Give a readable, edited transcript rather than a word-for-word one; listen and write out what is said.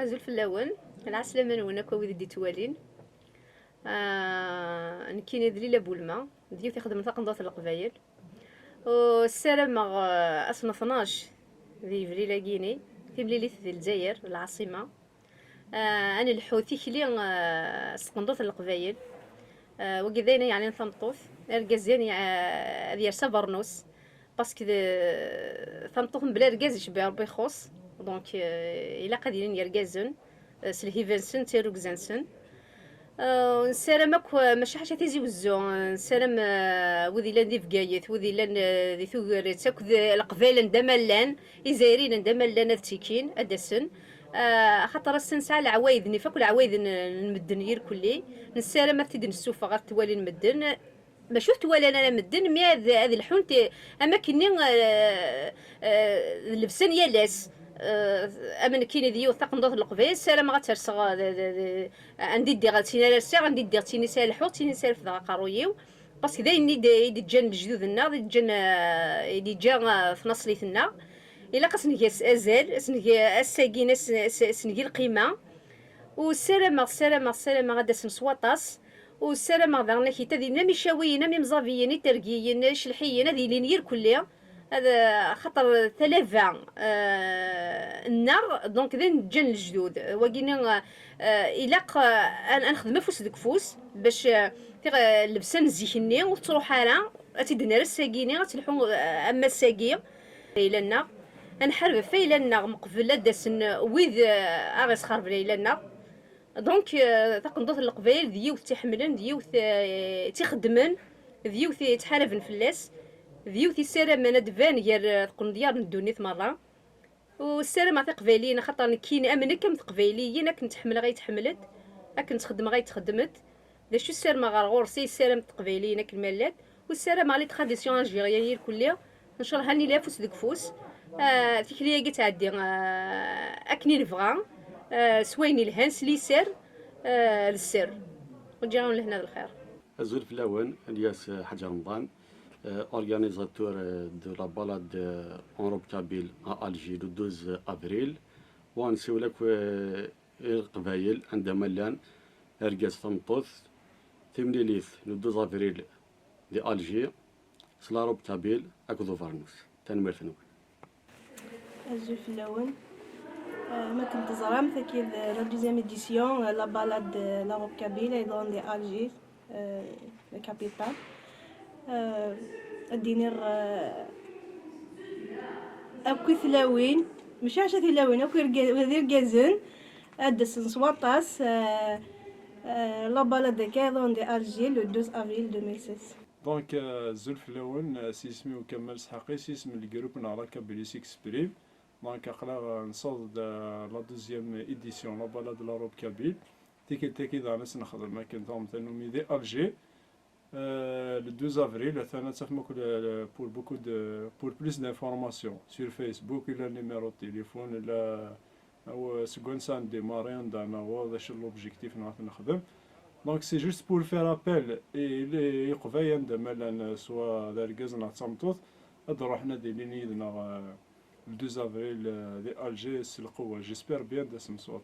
أزول في اللون العسلامة نونا كوي ذي توالين. نكين ذليلة بولما ديو تخدم تقنضات القبايل والسلام أصلا 12 ذي فليلة جيني في مليلة الجزائر العاصمة. أنا الحوثي كلي سقنضات القبايل وكذاين يعني ثنطوث الرجازين هذه برنوس باسكو ثنطوث بلا رجاز يشبه ربي يخص دونك إلا قادرين يرجازن سلهيفنسن تيروكزانسن. نسالم اكو ماشي حاجه تيزي وزو نسالم وذي لان دي فكايت وذي لان ذي ثوغريت اكو القبائل ندملان يزايرين ندملان تيكين ادسن. خاطر السنسع العوايد نفاك العوايد المدن كلي نسالم تيد نسوفا غير توالي المدن ما شفت ولا انا مدن مي هذه الحونت اماكن لبسان يالاس. امن كاين ديو ثقنضات القبيل سلام غترسغ عندي دي غاتينا لسا عندي دي تيني سال الحوت تيني سال في قارويو باسكو داين يدي جان الجدودنا جان يدي جا في نصليتنا الا قسني ازال اسني الساكين اسني القيمه والسلام غادا سنسواطاس والسلام غدا كي تدي نامي شاويين نامي مزافيين ترقيين شلحيين هذه لينير كلها هذا خطر ثلاثة النار دونك ذن جن الجدود وقينا إلاق أنا نخدم فوس ديك فوس باش لبسان زيكني وتروح أنا أتدنا الساقيني غتلحو أما الساقي إلى النار نحارب في إلى النار مقبلة داسن ويذ أغيس خرب إلى النار دونك تقنضات القبائل ديوث تحملن ديوث تخدمن ديوث تحاربن في اللاس ديوث السلام انا دفان غير تكون ديار الدنيا مرة والسلام عطي قبايليين خاطر كاين امن كم قبايليين كنت تحمل غاي تحملت كنت تخدم غاي تخدمت دا شو السلام غير غورسي السلام قبايليين كالمالات والسلام على تراديسيون الجيريانيين كلها ان شاء الله هاني لافوس ديك فوس فيك ليا قلت عادي اكني نفغا سويني الهانس لي سر للسر وجاون لهنا بالخير. أزول في الأول الياس حاج رمضان organisateur de la balade en Europe Kabyle à Alger le 12 avril ونسيو لك القبايل عندما لان رقاز فنطوث تمليليث le 12 avril دي ألجي سلا روب كابيل أكدو فارنوس تنمرثنو. أزول في الأول ما كنت زرام ثكيد لا دوزيام إديسيون لا بالاد لا روب كابيل أيضا دي ألجي لا كابيتال الدينير أكو ثلاوين مش عشان ثلاوين أكو وذير جازن أدس نصوطاس لا بالاد كايضون دي ألجي لو 12 أفريل 2006. دونك زلف الأول سيسمي وكمل سحقي سيسم الجروب نعرا كابيليس إكسبريم دونك أقلا نصاد لا دوزيام إديسيون لا بالاد لا روب كابيل تيكي ذا ناس نخدم ما كنت هم تنومي دي ألجي le 2 avril, pour plus d'informations sur Facebook, il a un numéro de téléphone, il a un démarrer l'objectif. Donc c'est juste pour faire appel et il y soit le 2 avril d'Alger, j'espère bien de ce soit